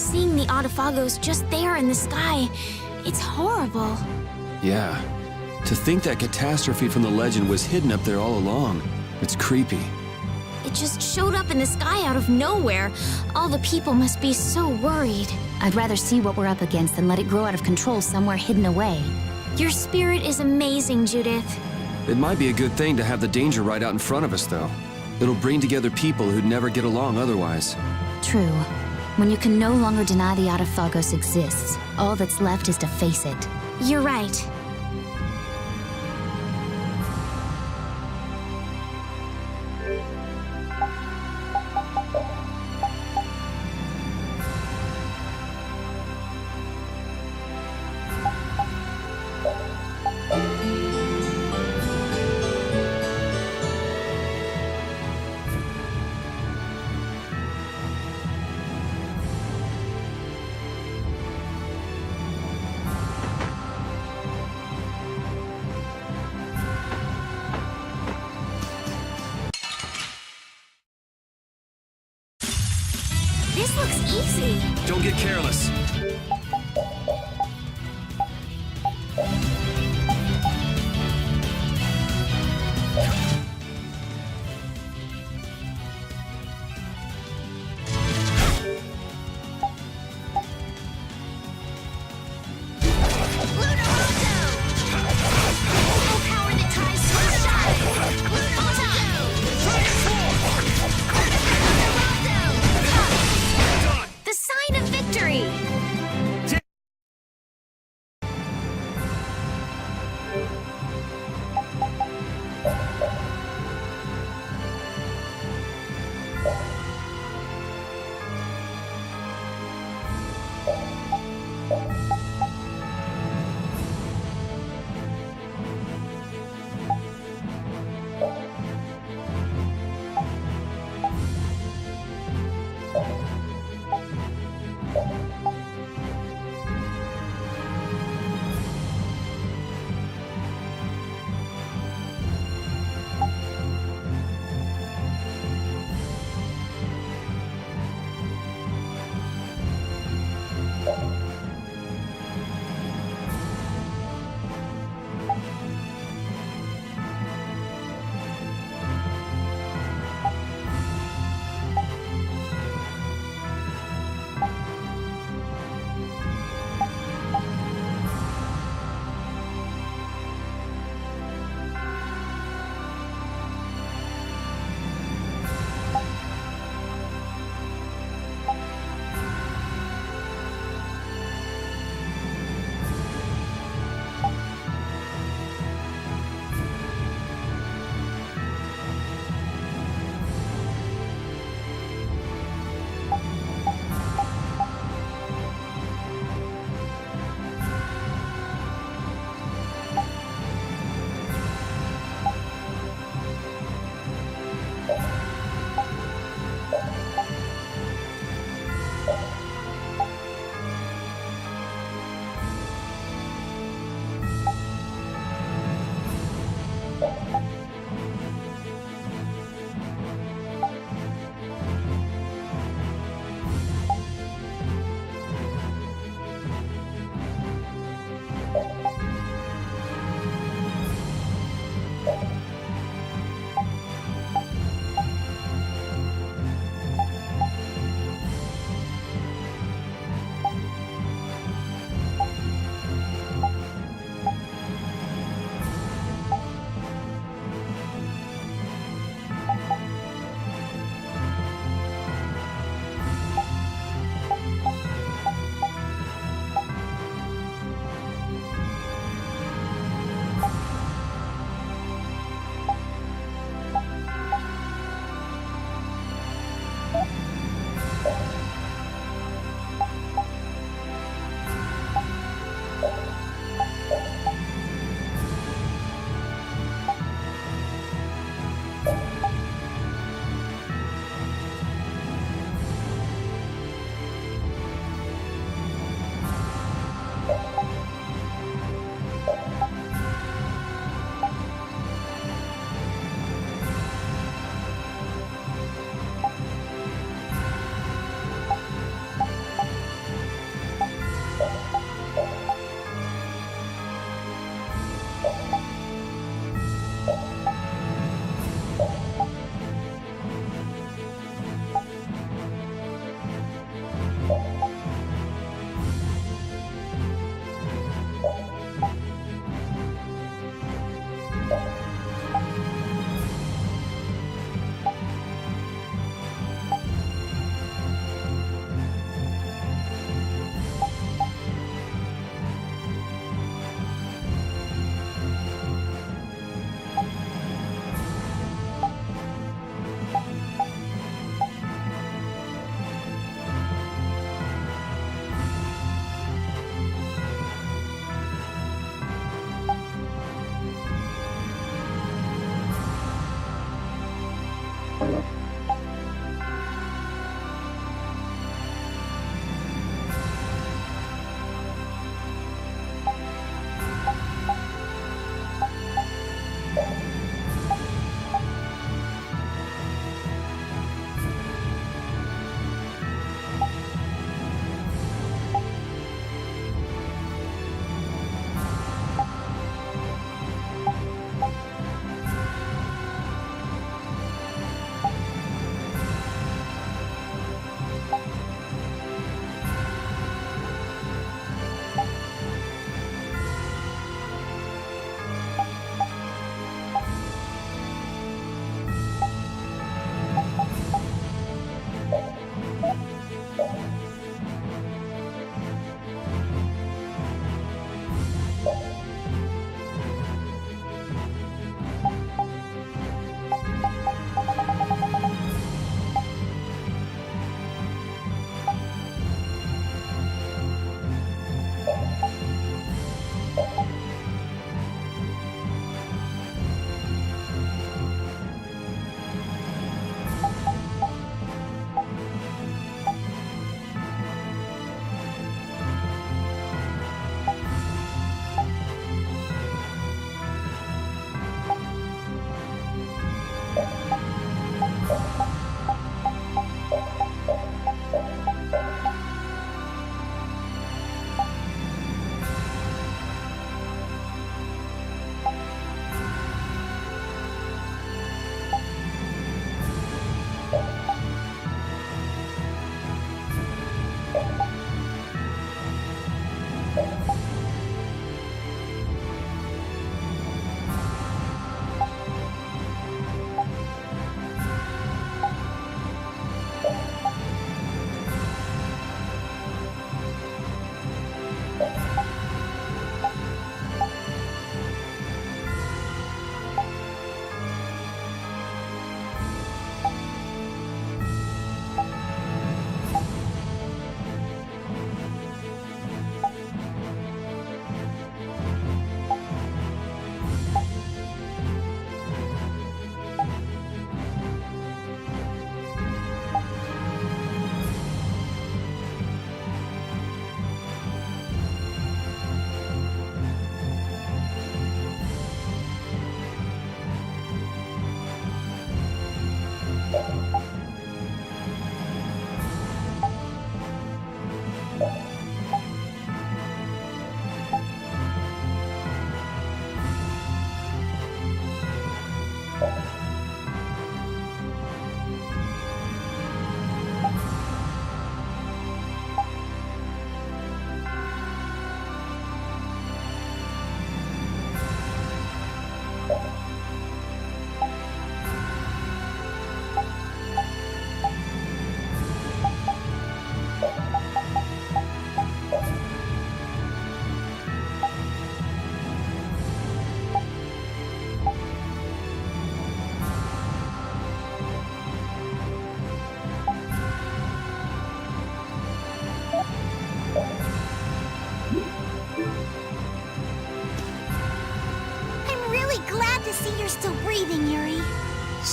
seeing the Autophagos just there in the sky. It's horrible. Yeah. To think that catastrophe from the legend was hidden up there all along. It's creepy. It just showed up in the sky out of nowhere. All the people must be so worried. I'd rather see what we're up against than let it grow out of control somewhere hidden away. Your spirit is amazing, Judith. It might be a good thing to have the danger right out in front of us, though. It'll bring together people who'd never get along otherwise. True. When you can no longer deny the Autophagos exists, all that's left is to face it. You're right. This looks easy. Don't get careless.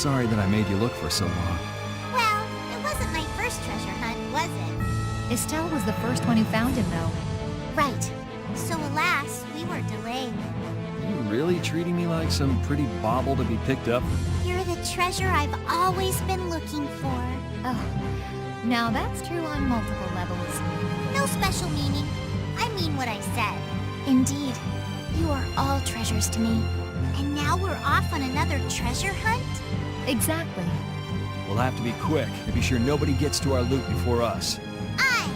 sorry that I made you look for so long. Well, it wasn't my first treasure hunt, was it? Estelle was the first one who found him, though. Right. So alas, we were delayed. You really treating me like some pretty bauble to be picked up? You're the treasure I've always been looking for. Oh, now that's true on multiple levels. No special meaning. I mean what I said. Indeed, you are all treasures to me. And now we're off on another treasure hunt? Exactly. We'll have to be quick and be sure nobody gets to our loot before us. Aye!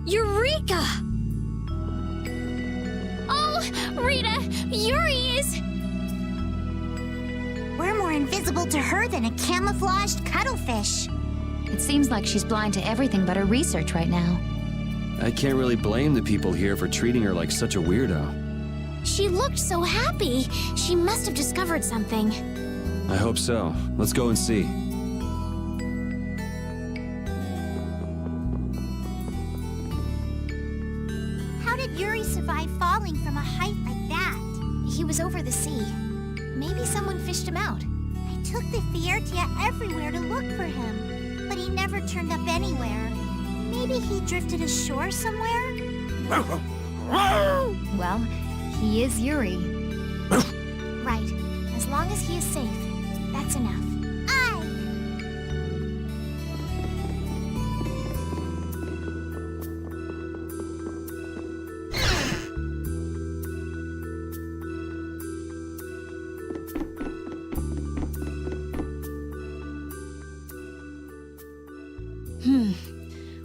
Eureka! Oh, Rita, Yuri is... We're more invisible to her than a camouflaged cuttlefish. It seems like she's blind to everything but her research right now. I can't really blame the people here for treating her like such a weirdo. She looked so happy. She must have discovered something. I hope so. Let's go and see. How did Yuri survive falling from a height like that? He was over the sea. Maybe someone fished him out. I took the Fiertia everywhere to look for him, but he never turned up anywhere. Maybe he drifted ashore somewhere? Well, he is Yuri. Right. As long as he is safe, that's enough. Aye!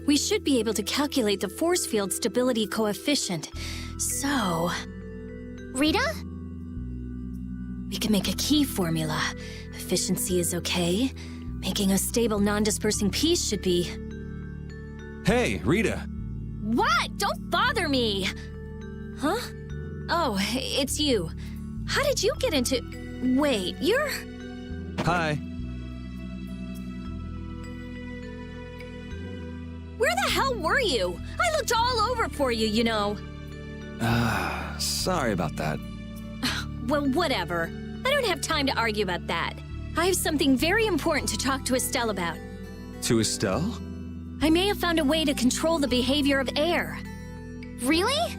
We should be able to calculate the force field stability coefficient. So, Rita? we can make a key formula. Efficiency is okay. Making a stable, non-dispersing piece should be... Hey, Rita! What? Don't bother me! Huh? Oh, it's you. How did you get into... Wait, you're... Hi. Where the hell were you? I looked all over for you, you know. Sorry about that. Well, whatever. I don't have time to argue about that. I have something very important to talk to Estelle about. To Estelle? I may have found a way to control the behavior of air. Really?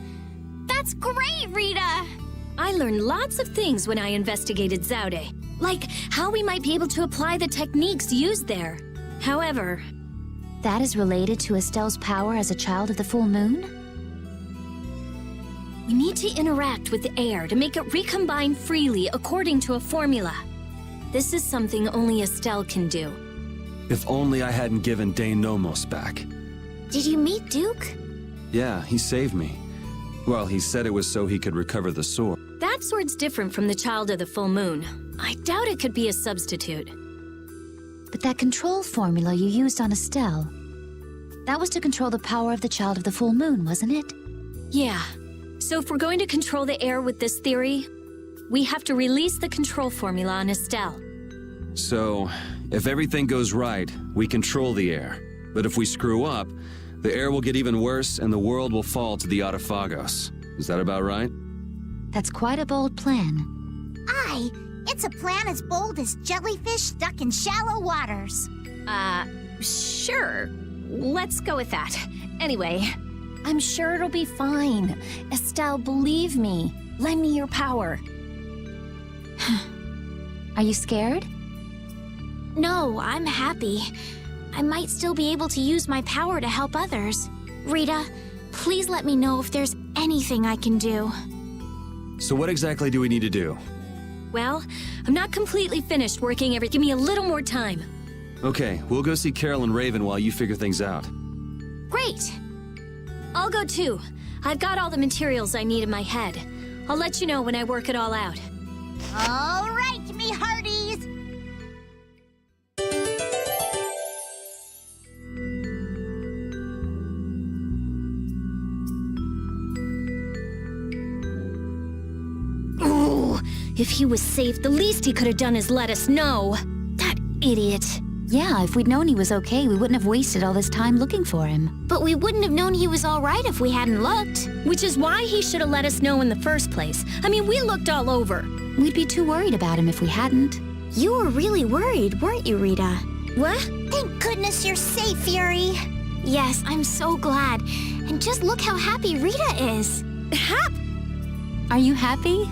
That's great, Rita! I learned lots of things when I investigated Zaude, like how we might be able to apply the techniques used there. However, That is related to Estelle's power as a child of the full moon? we need to interact with the air to make it recombine freely according to a formula. This is something only Estelle can do. If only I hadn't given Dane Nomos back. Did you meet Duke? Yeah, he saved me. Well, he said it was so he could recover the sword. That sword's different from the Child of the Full Moon. I doubt it could be a substitute. But that control formula you used on Estelle, that was to control the power of the Child of the Full Moon, wasn't it? Yeah. So if we're going to control the air with this theory, we have to release the control formula on Estelle. So, if everything goes right, we control the air. But if we screw up, the air will get even worse and the world will fall to the Autophagos. Is that about right? That's quite a bold plan. Aye, it's a plan as bold as jellyfish stuck in shallow waters. Sure. Let's go with that. Anyway, I'm sure it'll be fine. Estelle, believe me. Lend me your power. Are you scared? No, I'm happy. I might still be able to use my power to help others. Rita, please let me know if there's anything I can do. So what exactly do we need to do? Well, I'm not completely finished working Give me a little more time. Okay, we'll go see Carol and Raven while you figure things out. Great! I'll go too. I've got all the materials I need in my head. I'll let you know when I work it all out. All right, me hearties! Ooh, if he was safe, the least he could have done is let us know. That idiot. Yeah, if we'd known he was okay, we wouldn't have wasted all this time looking for him. But we wouldn't have known he was all right if we hadn't looked. Which is why he should have let us know in the first place. I mean, we looked all over. We'd be too worried about him if we hadn't. You were really worried, weren't you, Rita? What? Thank goodness you're safe, Fury. Yes, I'm so glad. And just look how happy Rita is. Are you happy?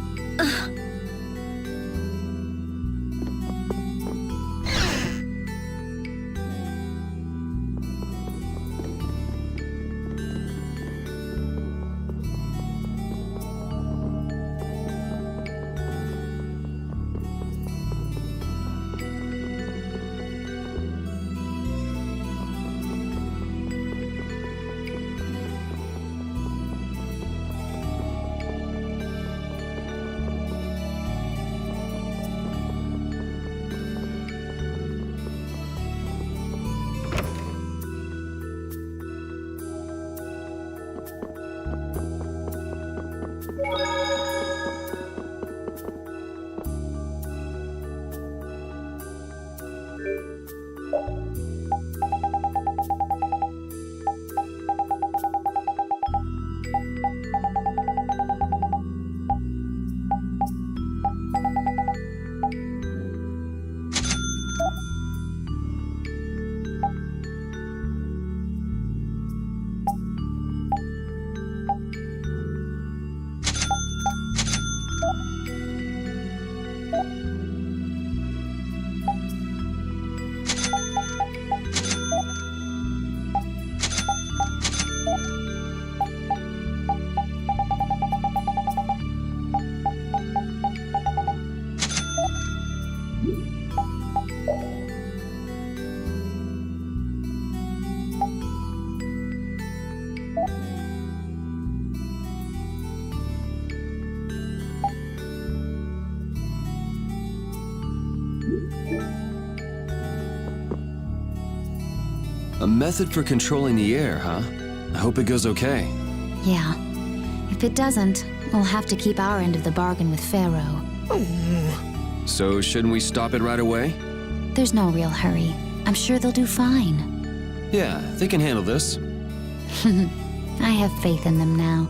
A method for controlling the air, huh? I hope it goes okay. Yeah. If it doesn't, we'll have to keep our end of the bargain with Pharaoh. So shouldn't we stop it right away? There's no real hurry. I'm sure they'll do fine. Yeah, they can handle this. I have faith in them now.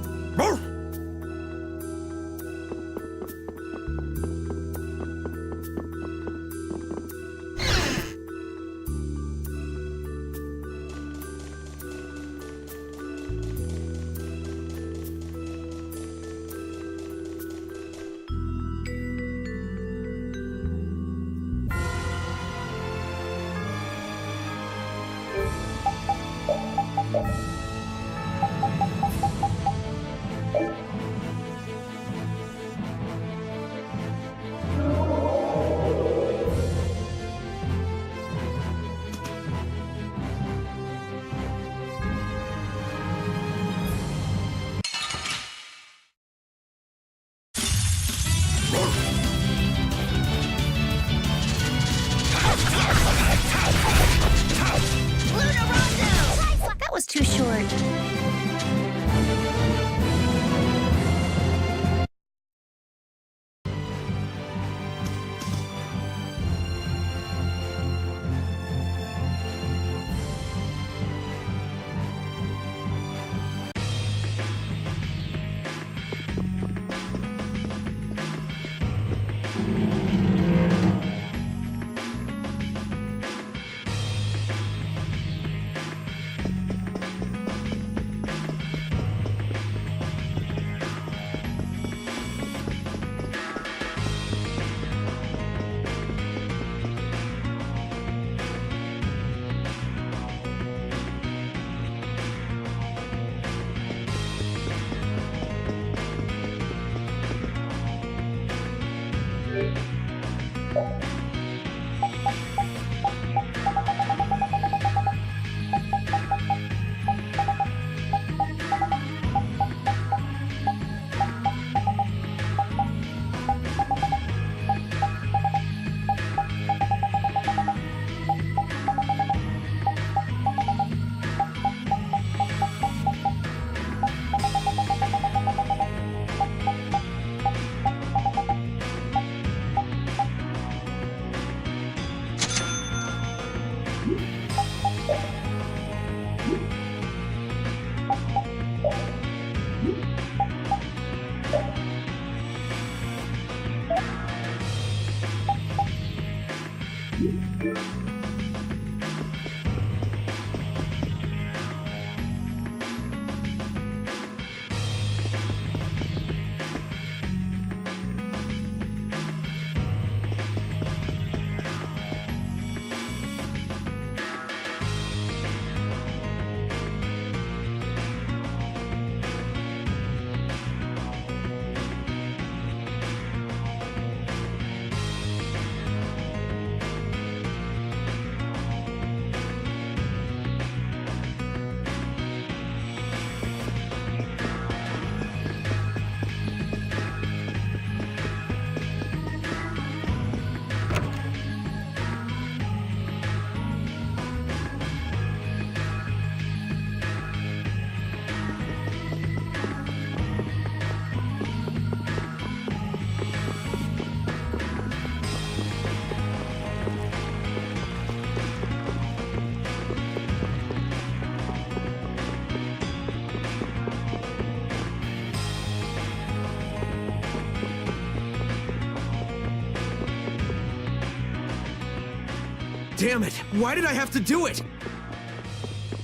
Damn it! Why did I have to do it?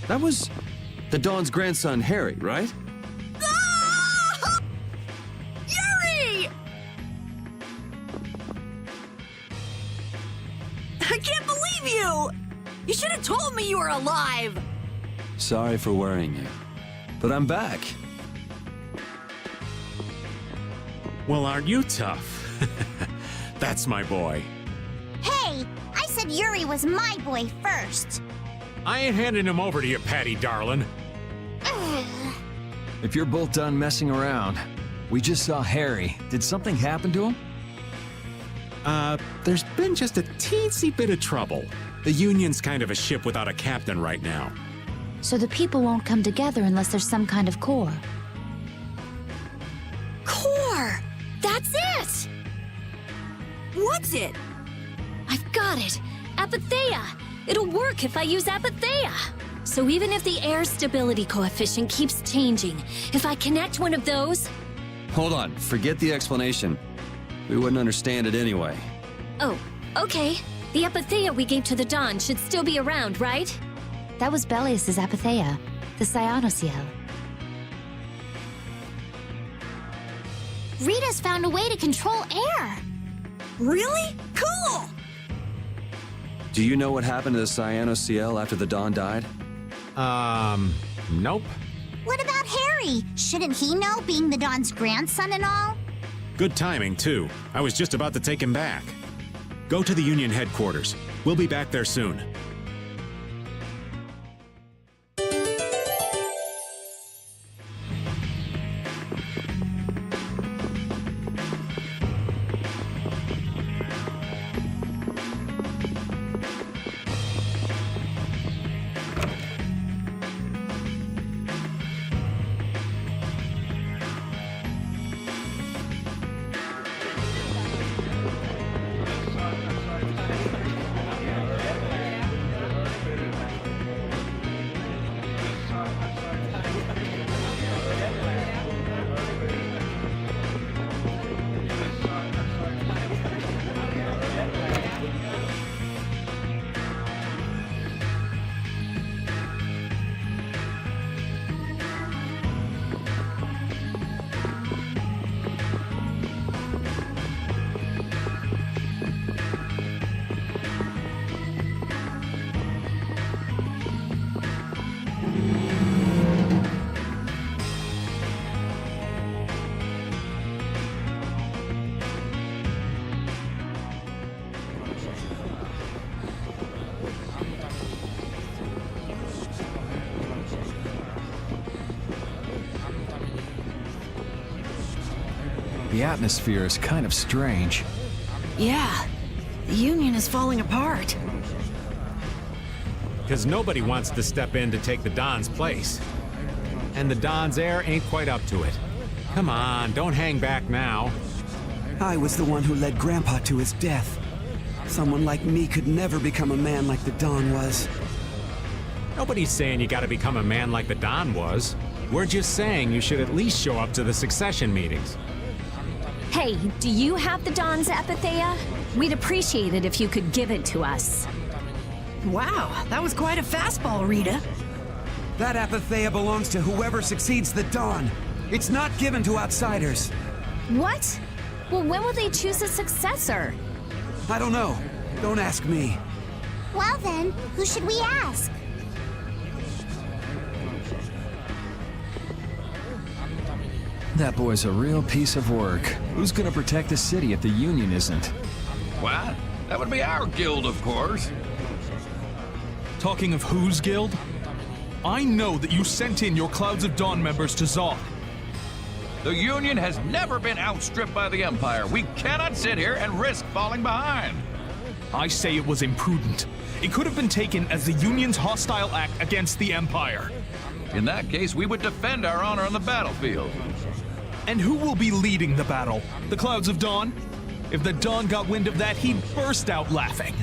That was the Dawn's grandson, Harry, right? Ah! Yuri! I can't believe you! You should have told me you were alive! Sorry for worrying you, but I'm back. Well, aren't you tough? That's my boy. Hey, I said Yuri was my boy first. I ain't handing him over to you, Patty darling. If you're both done messing around, we just saw Harry. Did something happen to him? There's been just a teensy bit of trouble. The Union's kind of a ship without a captain right now. So the people won't come together unless there's some kind of core. Core! That's it! What's it? I've got it! Apatheia! It'll work if I use Apatheia! So even if the air stability coefficient keeps changing, if I connect one of those... Hold on, forget the explanation. We wouldn't understand it anyway. Oh, okay. The Apatheia we gave to the Dawn should still be around, right? That was Belius's Apatheia, the Cyanosael. Rita's found a way to control air. Really? Cool! Do you know what happened to the Cyanosael after the Dawn died? Nope. What about Harry? Shouldn't he know, being the Dawn's grandson and all? Good timing, too. I was just about to take him back. Go to the Union headquarters. We'll be back there soon. atmosphere is kind of strange. Yeah, the Union is falling apart. Because nobody wants to step in to take the Don's place. And the Don's heir ain't quite up to it. Come on, don't hang back now. I was the one who led Grandpa to his death. Someone like me could never become a man like the Don was. Nobody's saying you gotta become a man like the Don was. We're just saying you should at least show up to the succession meetings. Hey, do you have the Don's Apatheia? We'd appreciate it if you could give it to us. Wow, that was quite a fastball, Rita. That Apatheia belongs to whoever succeeds the Don. It's not given to outsiders. What? Well, when will they choose a successor? I don't know. Don't ask me. Well then, who should we ask? That boy's a real piece of work. Who's gonna protect the city if the Union isn't? What? That would be our guild, of course. Talking of whose guild? I know that you sent in your Clouds of Dawn members to Zod. The Union has never been outstripped by the Empire. We cannot sit here and risk falling behind. I say it was imprudent. It could have been taken as the Union's hostile act against the Empire. In that case, we would defend our honor on the battlefield. And who will be leading the battle? The Clouds of Dawn? If the Dawn got wind of that, he'd burst out laughing.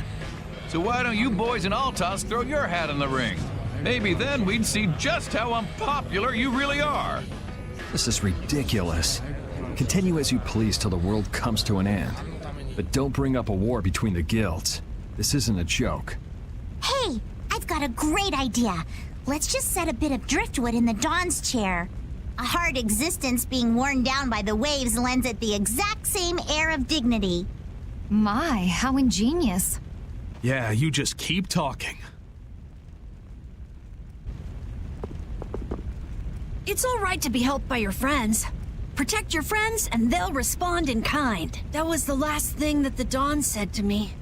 So why don't you boys in Altos throw your hat in the ring? Maybe then we'd see just how unpopular you really are. This is ridiculous. Continue as you please till the world comes to an end. But don't bring up a war between the guilds. This isn't a joke. Hey, I've got a great idea. Let's just set a bit of driftwood in the Dawn's chair. A hard existence being worn down by the waves lends it the exact same air of dignity. My, how ingenious. Yeah, you just keep talking. It's all right to be helped by your friends. Protect your friends and they'll respond in kind. That was the last thing that the Dawn said to me.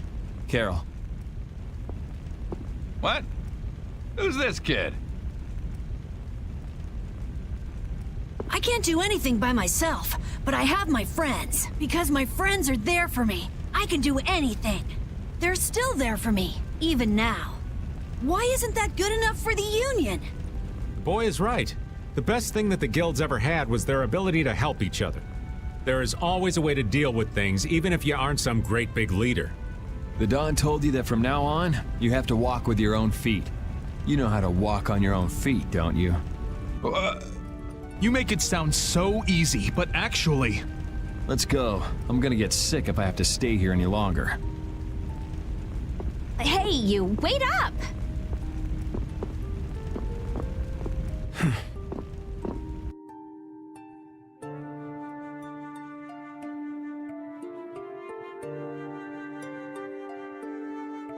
Carol. What? Who's this kid? I can't do anything by myself, but I have my friends. Because my friends are there for me. I can do anything. They're still there for me, even now. Why isn't that good enough for the Union? The boy is right. The best thing that the guilds ever had was their ability to help each other. There is always a way to deal with things, even if you aren't some great big leader. The Dawn told you that from now on, you have to walk with your own feet. You know how to walk on your own feet, don't you? You make it sound so easy, but actually... Let's go. I'm gonna get sick if I have to stay here any longer. Hey, you, wait up!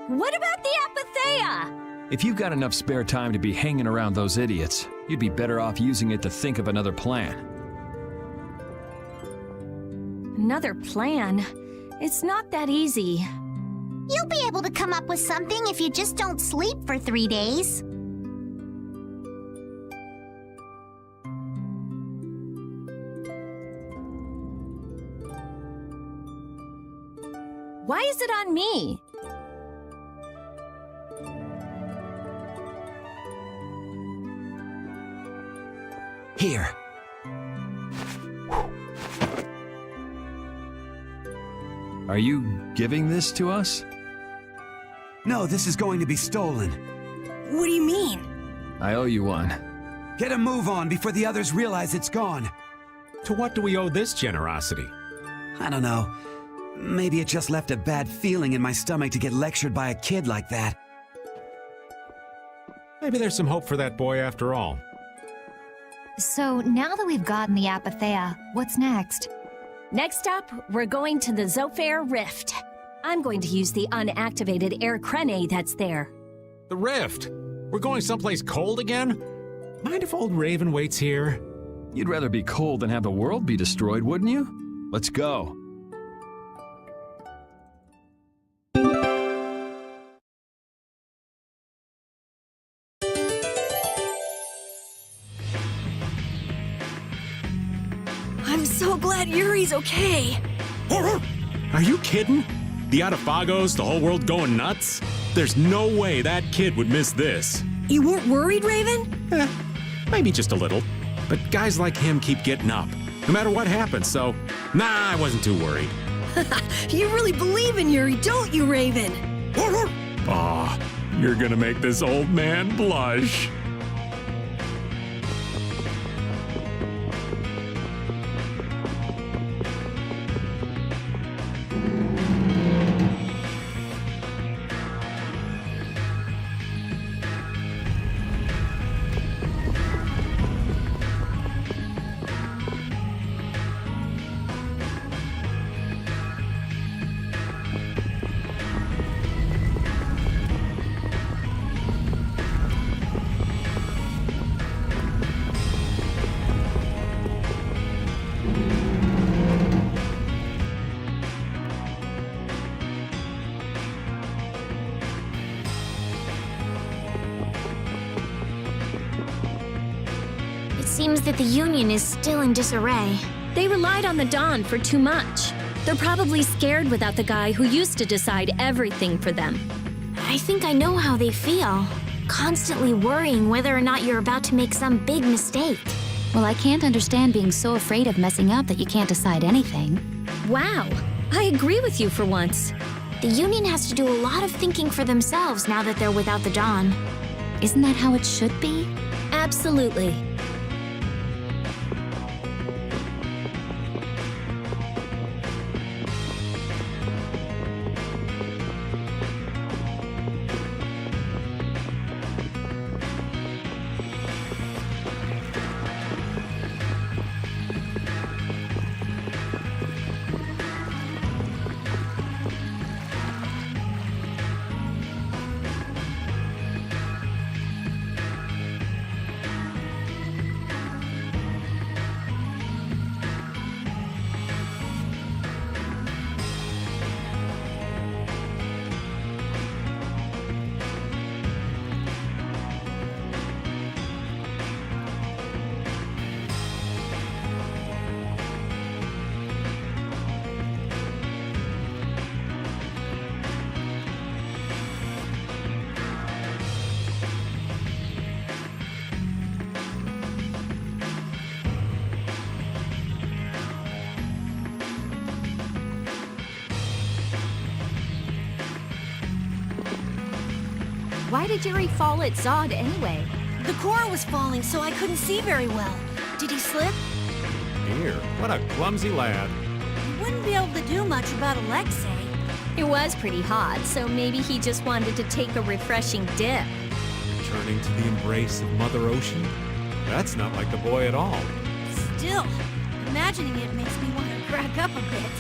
What about the Apatheia? If you've got enough spare time to be hanging around those idiots, you'd be better off using it to think of another plan. Another plan? It's not that easy. You'll be able to come up with something if you just don't sleep for 3 days. Why is it on me? Here. Are you giving this to us? No, this is going to be stolen. What do you mean? I owe you one. Get a move on before the others realize it's gone. To what do we owe this generosity? I don't know. Maybe it just left a bad feeling in my stomach to get lectured by a kid like that. Maybe there's some hope for that boy after all. So now that we've gotten the Apatheia, what's next? Next up, we're going to the Zofair Rift. I'm going to use the unactivated air crene that's there. The Rift? We're going someplace cold again? Mind if old Raven waits here? You'd rather be cold than have the world be destroyed, wouldn't you? Let's go. I'm so so glad Yuri's okay. Are you kidding? The Atafagos, the whole world going nuts? There's no way that kid would miss this. You weren't worried, Raven? Maybe just a little. But guys like him keep getting up, no matter what happens, so nah, I wasn't too worried. You really believe in Yuri, don't you, Raven? Aw, you're gonna make this old man blush. It seems that the Union is still in disarray. They relied on the Dawn for too much. They're probably scared without the guy who used to decide everything for them. I think I know how they feel. Constantly worrying whether or not you're about to make some big mistake. Well, I can't understand being so afraid of messing up that you can't decide anything. Wow, I agree with you for once. The Union has to do a lot of thinking for themselves now that they're without the Dawn. Isn't that how it should be? Absolutely. Why did Yuri fall at Zod anyway? The core was falling, so I couldn't see very well. Did he slip? Dear, what a clumsy lad. He wouldn't be able to do much about Alexei. It was pretty hot, so maybe he just wanted to take a refreshing dip. Returning to the embrace of Mother Ocean? That's not like the boy at all. Still, imagining it makes me want to crack up a bit.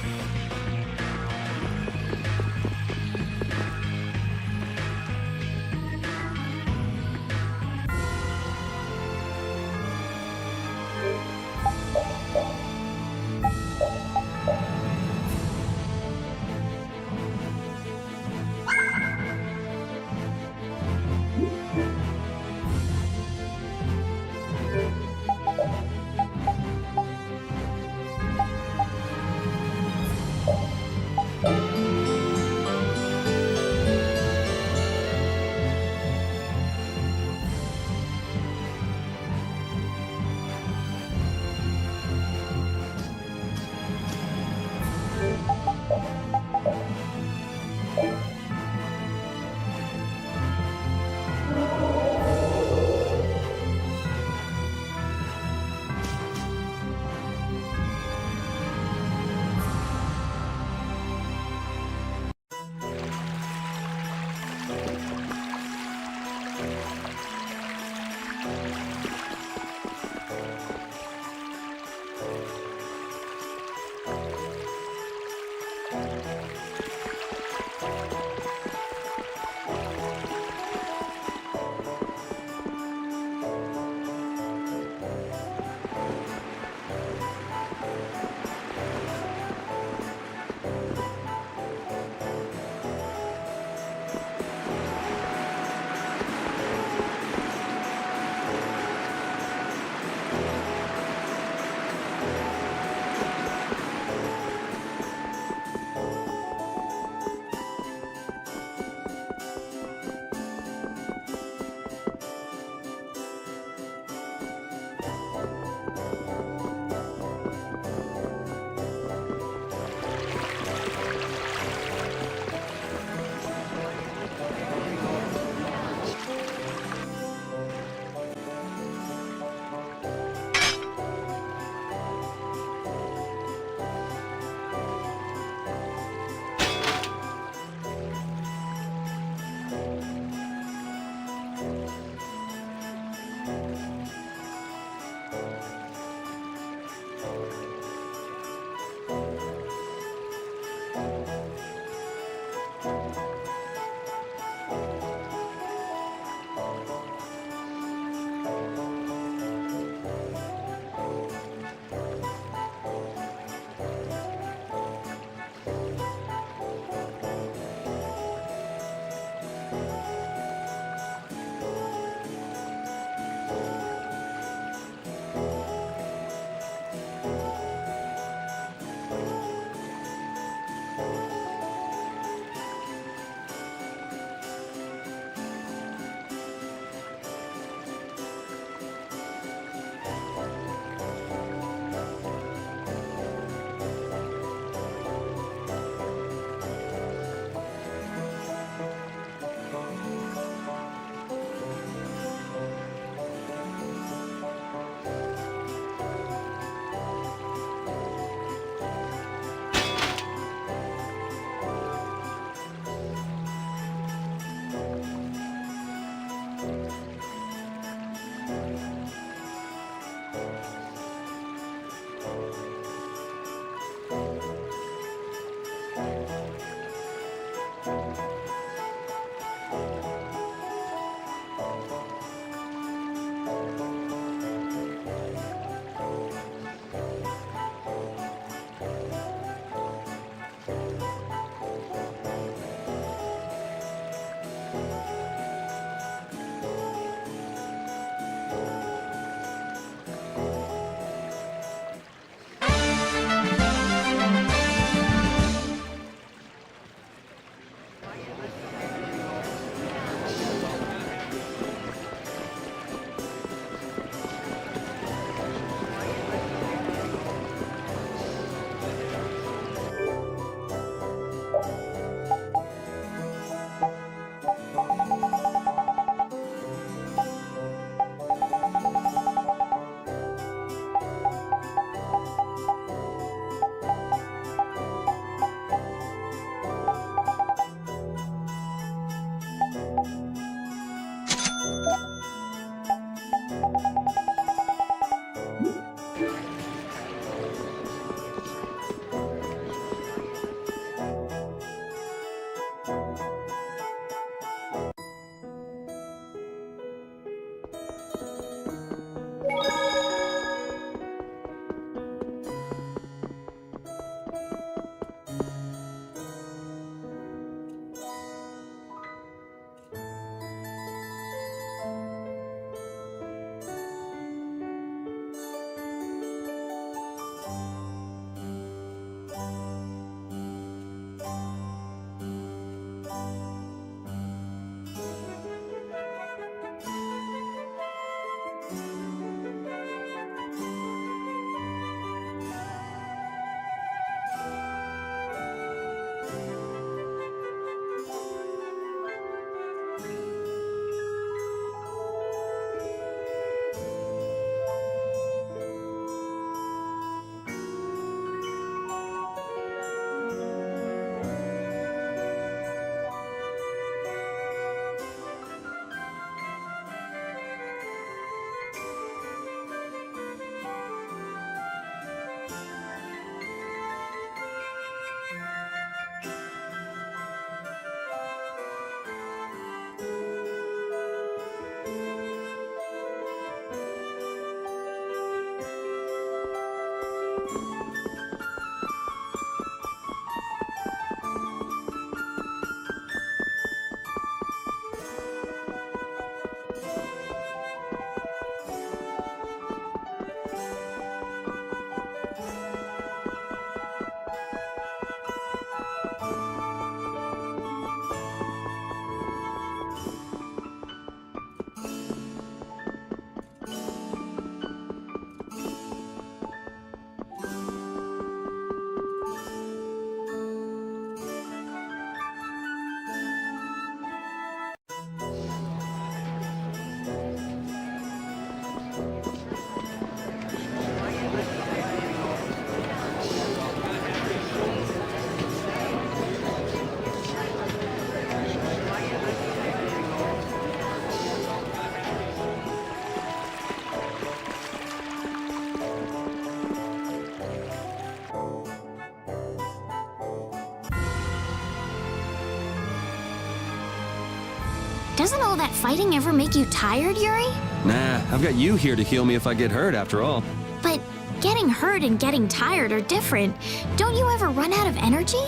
Doesn't all that fighting ever make you tired, Yuri? Nah, I've got you here to heal me if I get hurt, after all. But getting hurt and getting tired are different. Don't you ever run out of energy?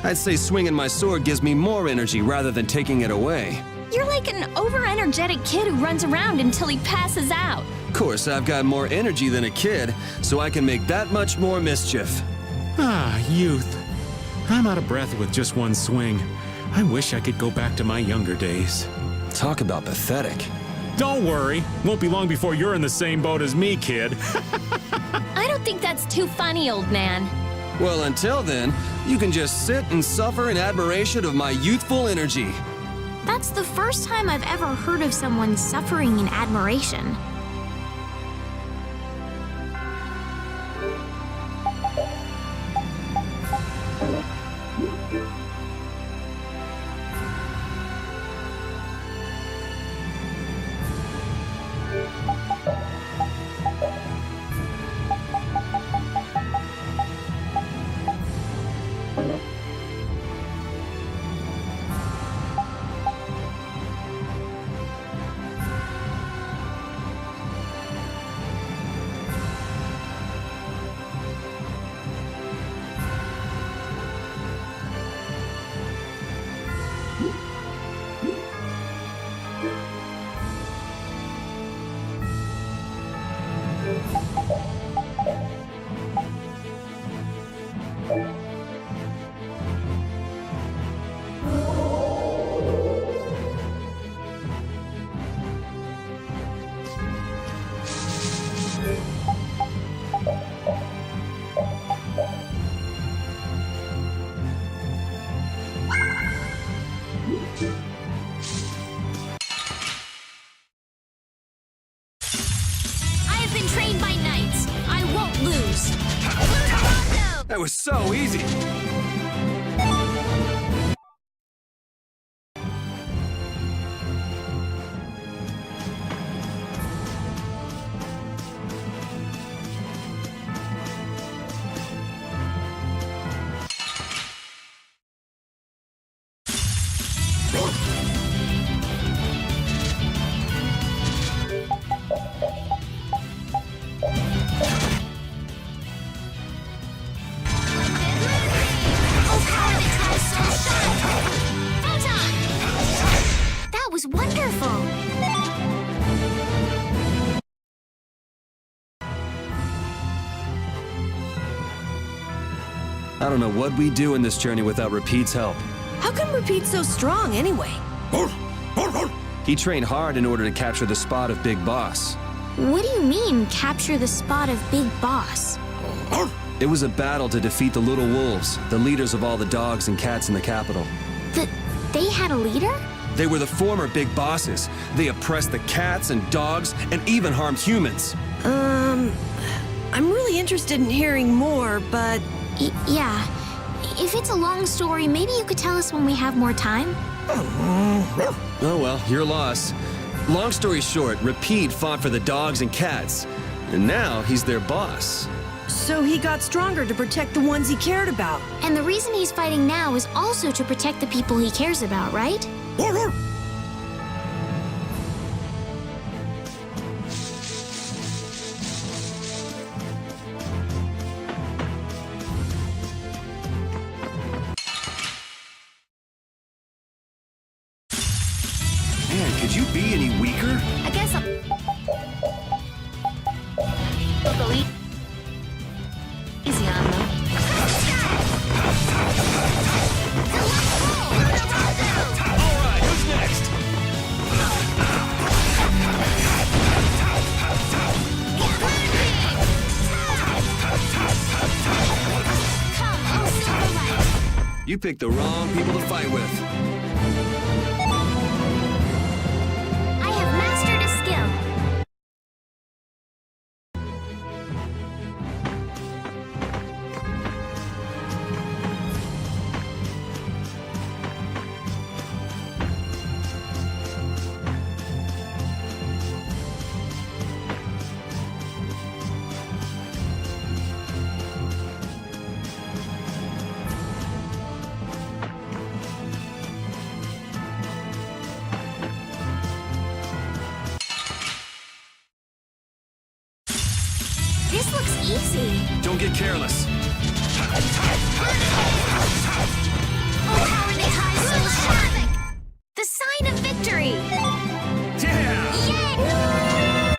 I'd say swinging my sword gives me more energy rather than taking it away. You're like an over-energetic kid who runs around until he passes out. Of course, I've got more energy than a kid, so I can make that much more mischief. Ah, youth. I'm out of breath with just one swing. I wish I could go back to my younger days. Talk about pathetic. Don't worry. Won't be long before you're in the same boat as me, kid. I don't think that's too funny, old man. Well, until then, you can just sit and suffer in admiration of my youthful energy. That's the first time I've ever heard of someone suffering in admiration. I have been trained by knights. I won't lose. That was so easy. That was wonderful. I don't know what we'd do in this journey without Repeat's help. How come Repeat's so strong anyway? He trained hard in order to capture the spot of Big Boss. What do you mean, capture the spot of Big Boss? It was a battle to defeat the Little Wolves, the leaders of all the dogs and cats in the capital. They had a leader? They were the former Big Bosses. They oppressed the cats and dogs and even harmed humans. I'm really interested in hearing more, but... Yeah. If it's a long story, maybe you could tell us when we have more time? Oh well, your loss. Long story short, Repeat fought for the dogs and cats, and now he's their boss. So he got stronger to protect the ones he cared about. And the reason he's fighting now is also to protect the people he cares about, right? Man, could you be any weaker? I guess I'll go easy on them. All right, who's next? You picked the wrong people to fight with. I have mastered a skill. This looks easy. Don't get careless. The sign of victory! Yeah! Yay!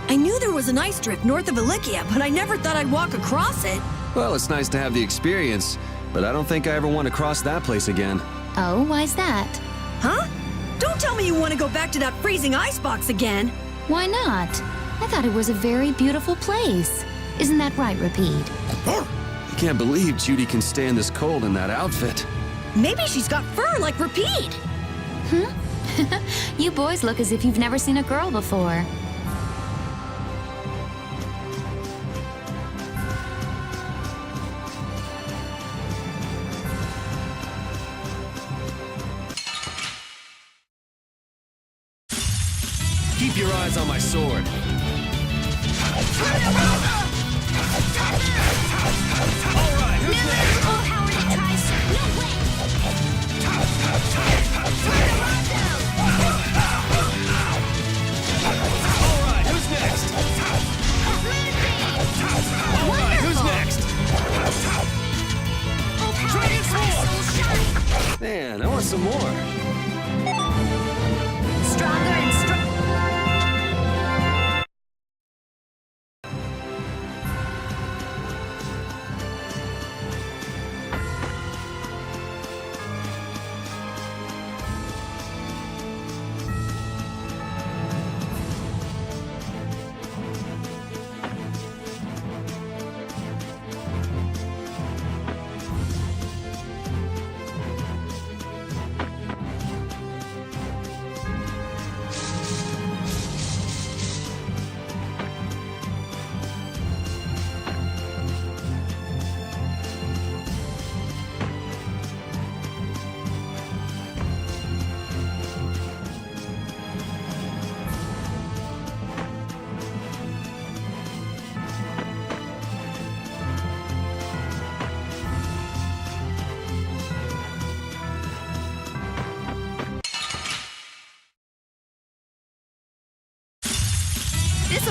I knew there was an ice drift north of Ilikia, but I never thought I'd walk across it. Well, it's nice to have the experience, but I don't think I ever want to cross that place again. Oh, why's that? Huh? Don't tell me you want to go back to that freezing icebox again. Why not? I thought it was a very beautiful place. Isn't that right, Repeat? I can't believe Judy can stand this cold in that outfit. Maybe she's got fur like Repeat. You boys look as if you've never seen a girl before. Keep your eyes on my sword. All right, who's next? All right, who's next? All right, who's next? Transform! Man, I want some more. Stronger and stronger.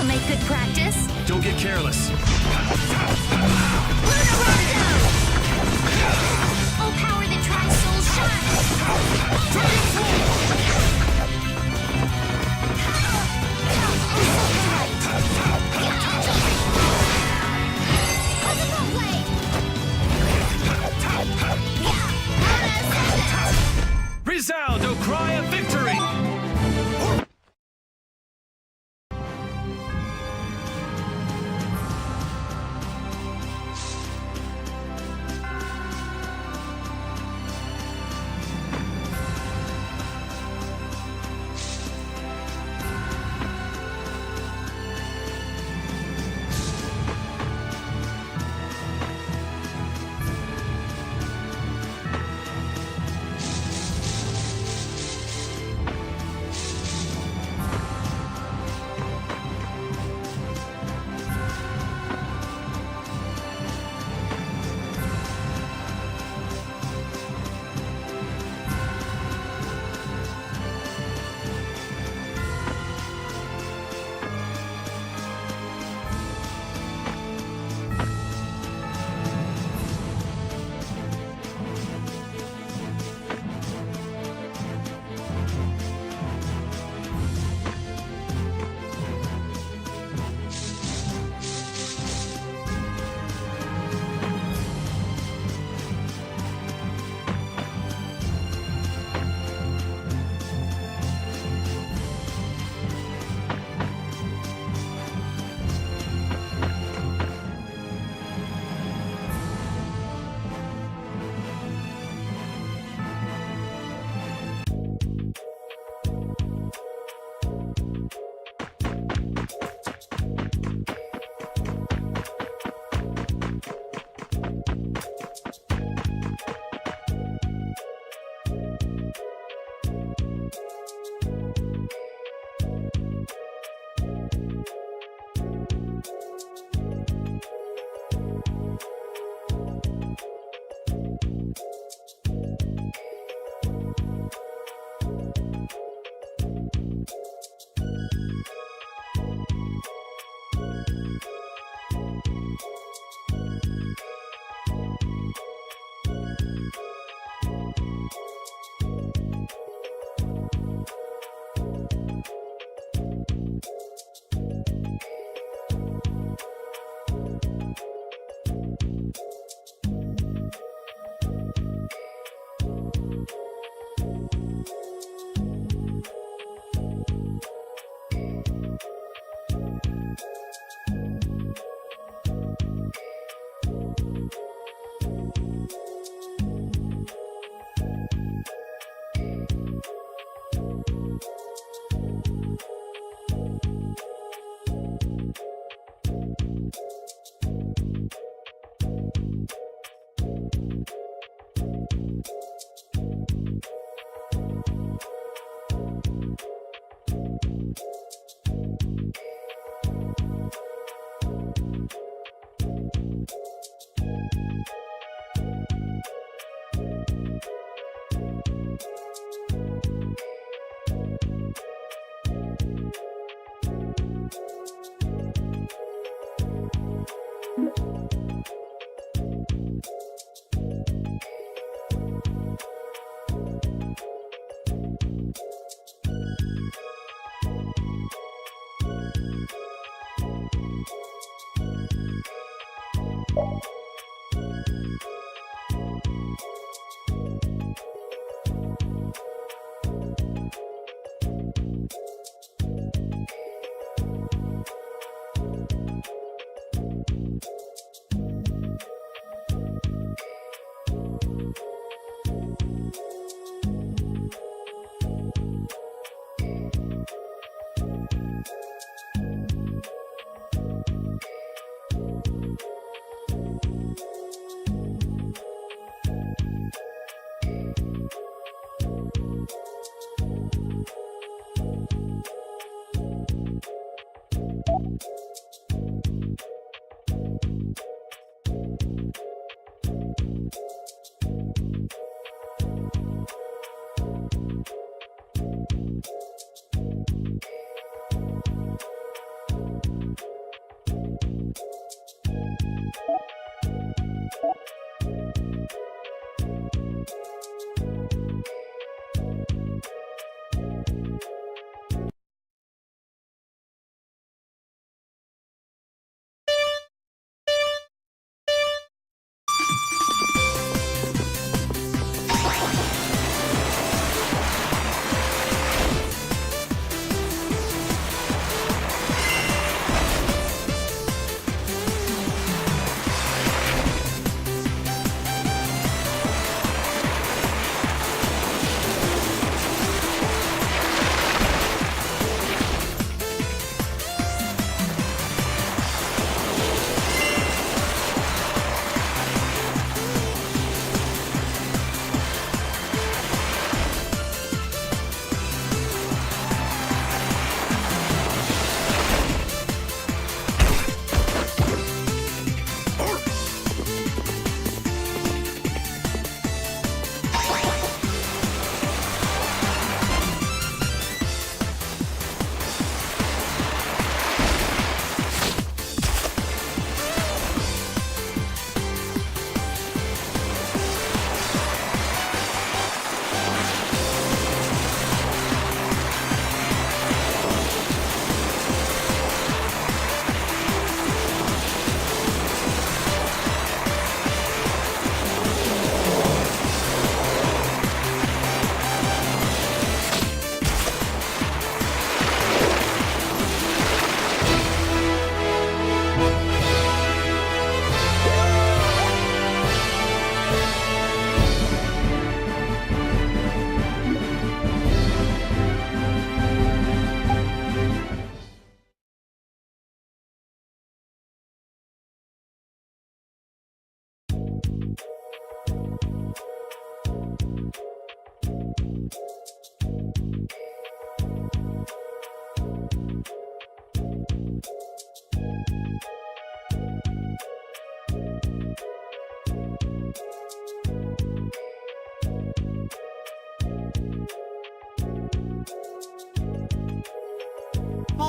This'll make good practice. Don't get careless. Oh, power that tries soul Resound, O cry of victory!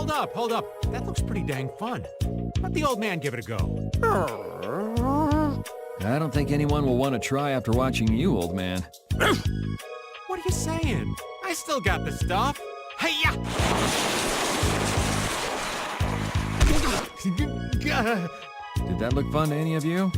hold up. That looks pretty dang fun. Let the old man give it a go. I don't think anyone will want to try after watching you, old man. What are you saying? I still got the stuff. Hey-ya! Did that look fun to any of you?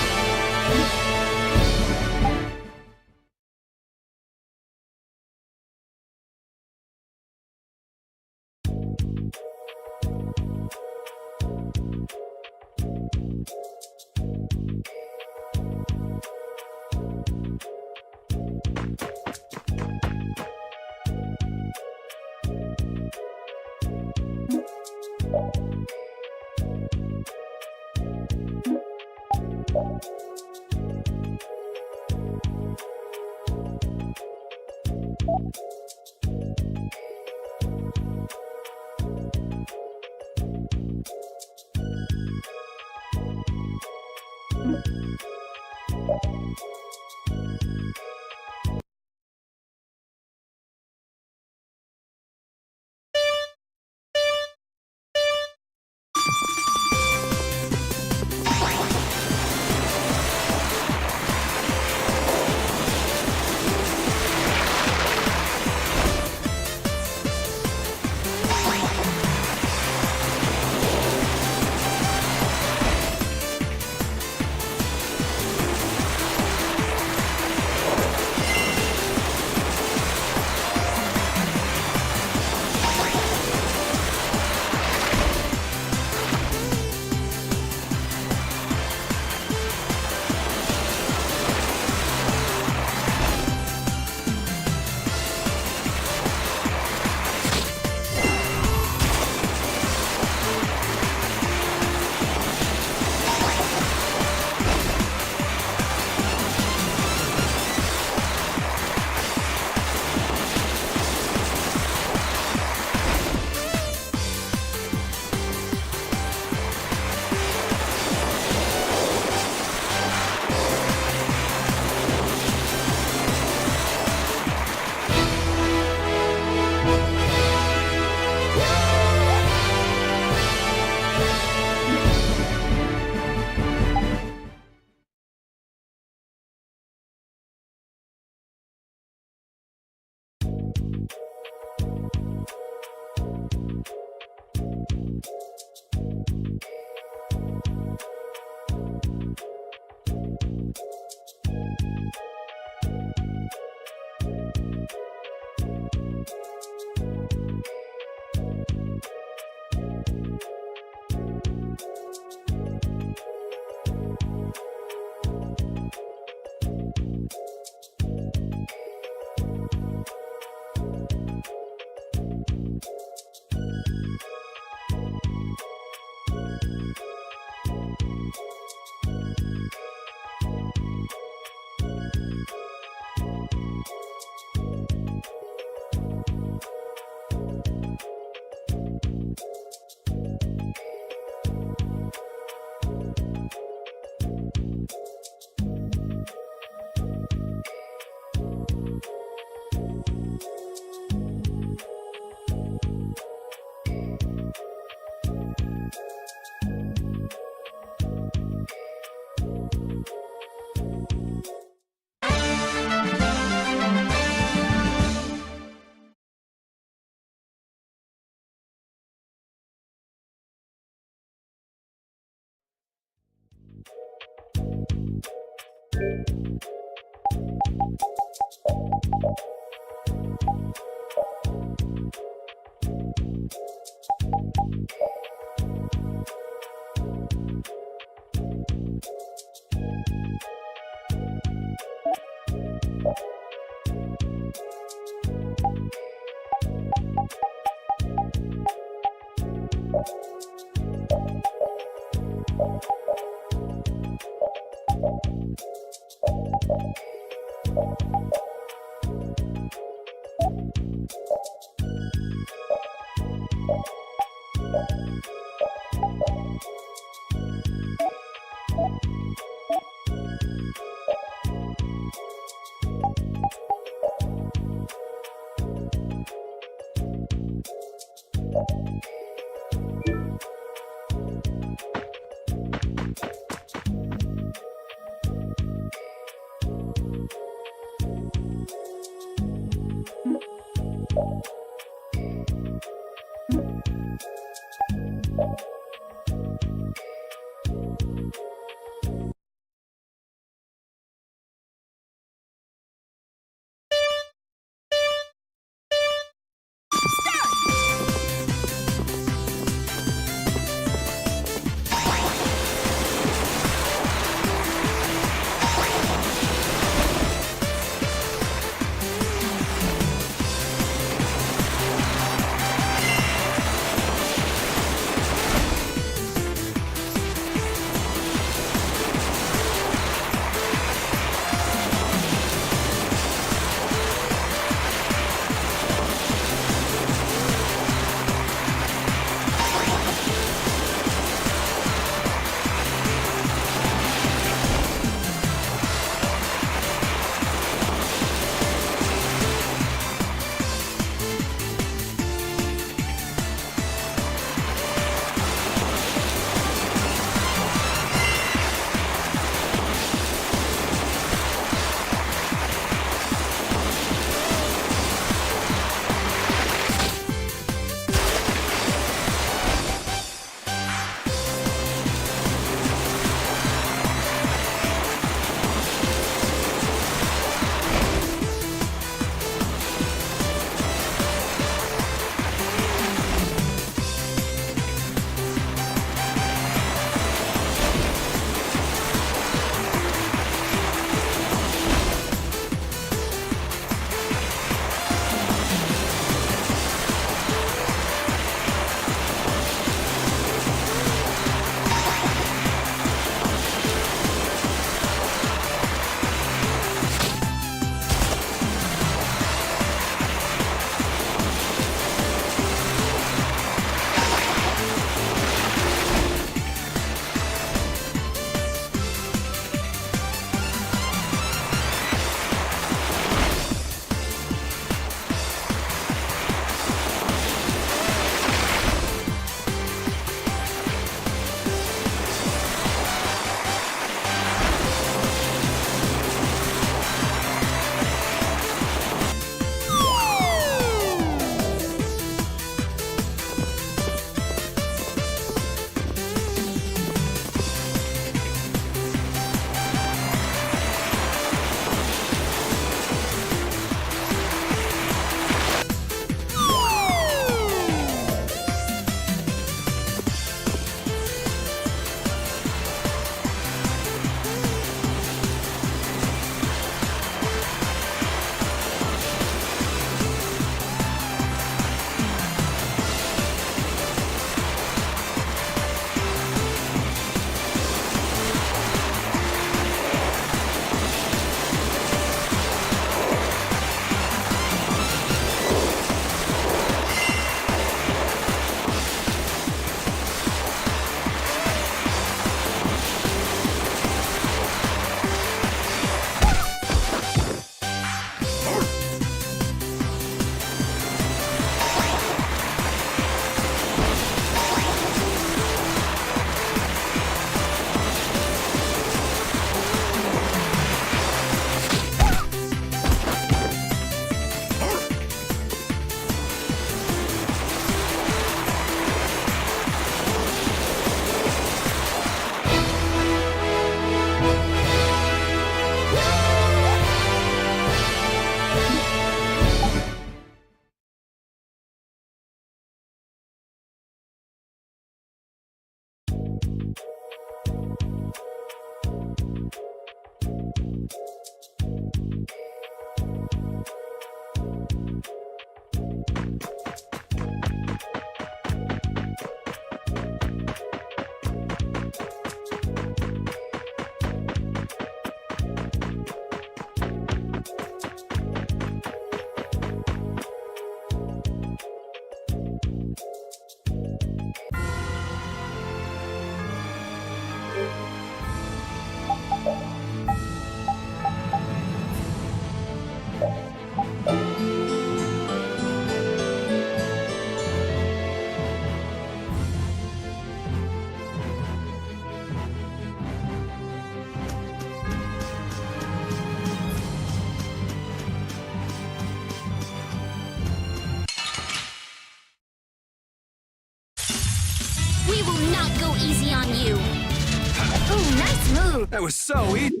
easy on you. Ooh, nice move. That was so easy.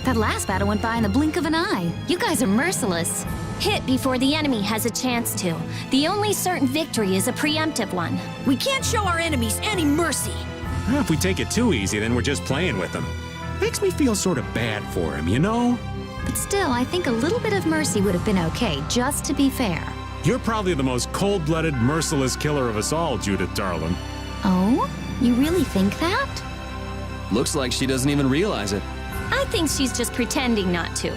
That last battle went by in the blink of an eye. You guys are merciless. Hit before the enemy has a chance to. The only certain victory is a preemptive one. We can't show our enemies any mercy. If we take it too easy, then we're just playing with him. Makes me feel sort of bad for him, you know? But still, I think a little bit of mercy would have been okay, just to be fair. You're probably the most cold-blooded, merciless killer of us all, Judith darling. Oh? You really think that? Looks like she doesn't even realize it. I think she's just pretending not to.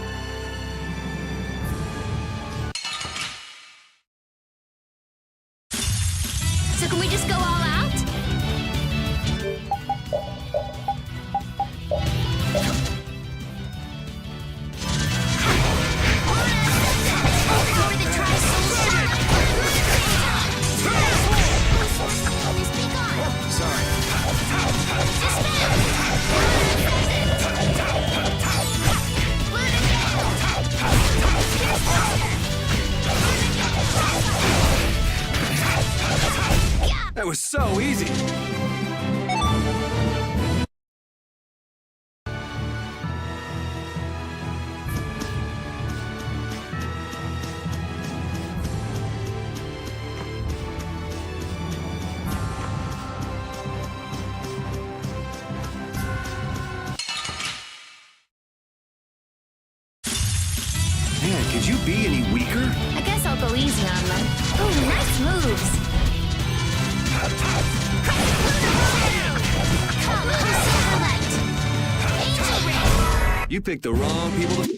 So can we just go all out? For the That was so easy. Man, could you be any weaker? I guess I'll go easy on them. Ooh, nice moves. You picked the wrong people to...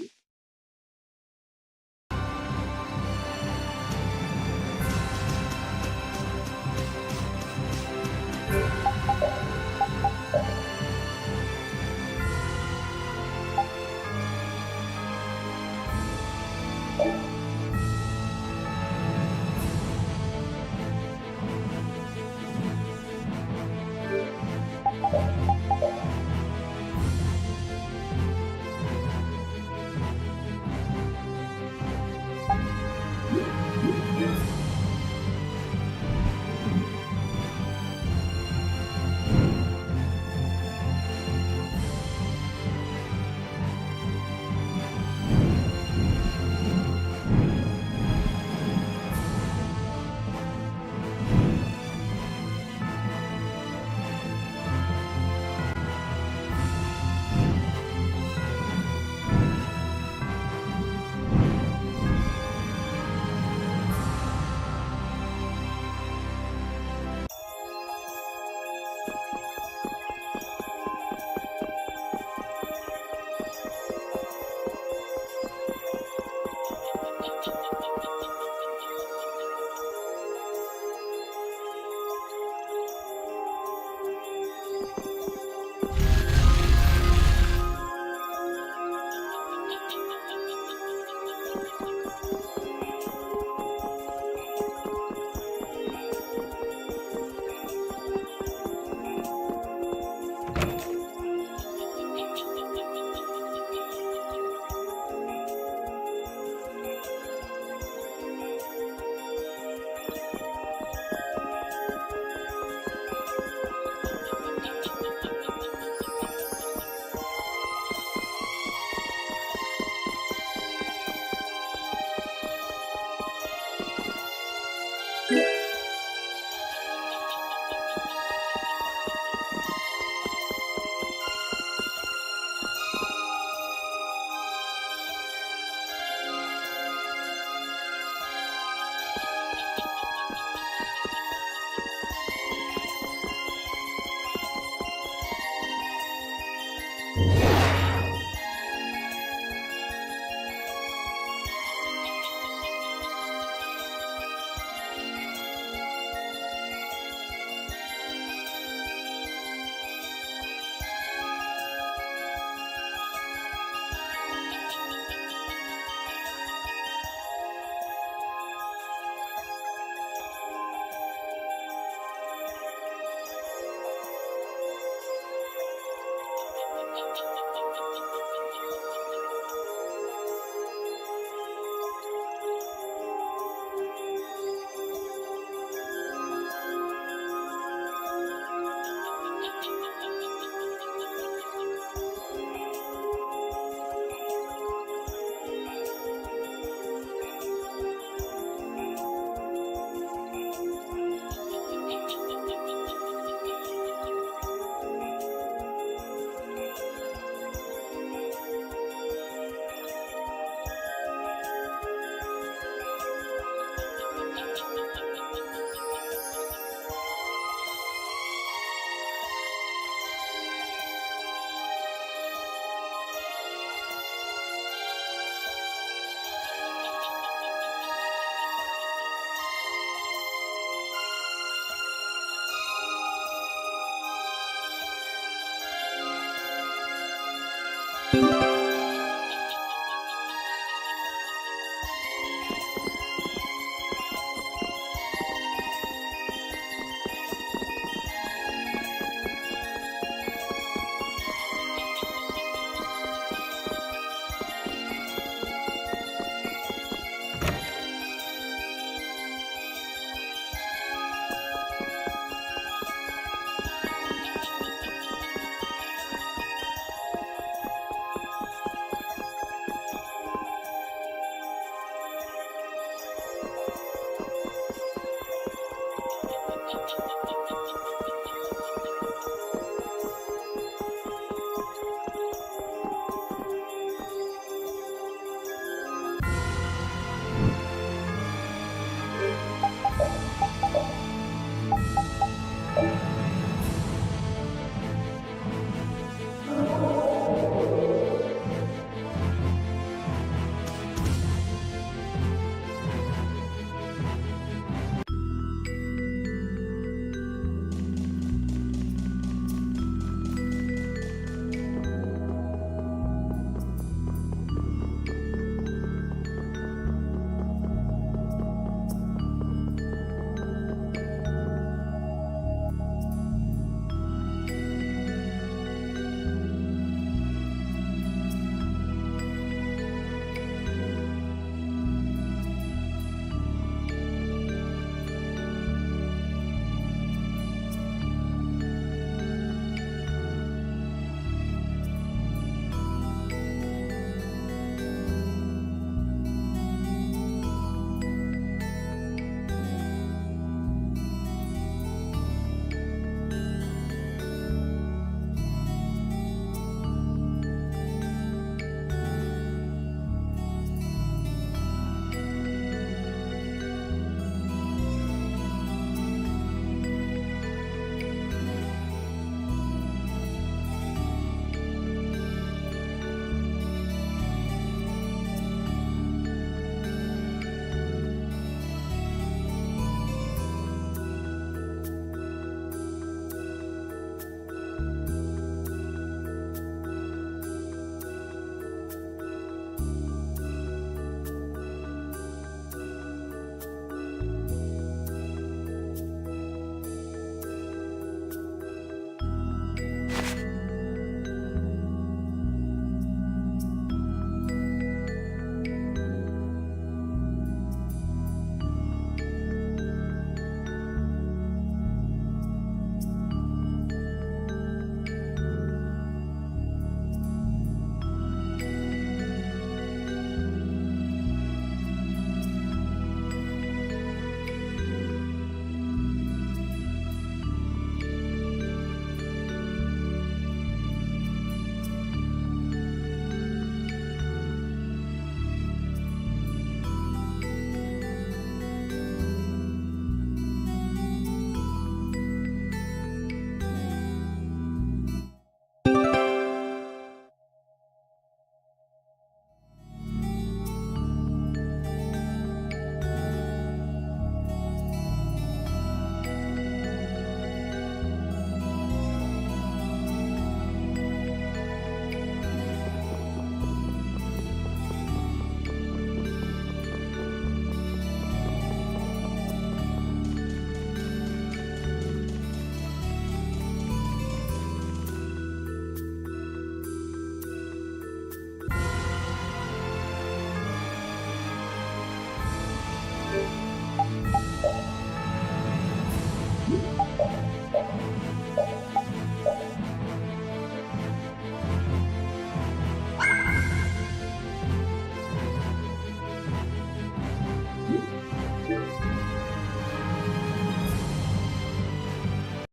you.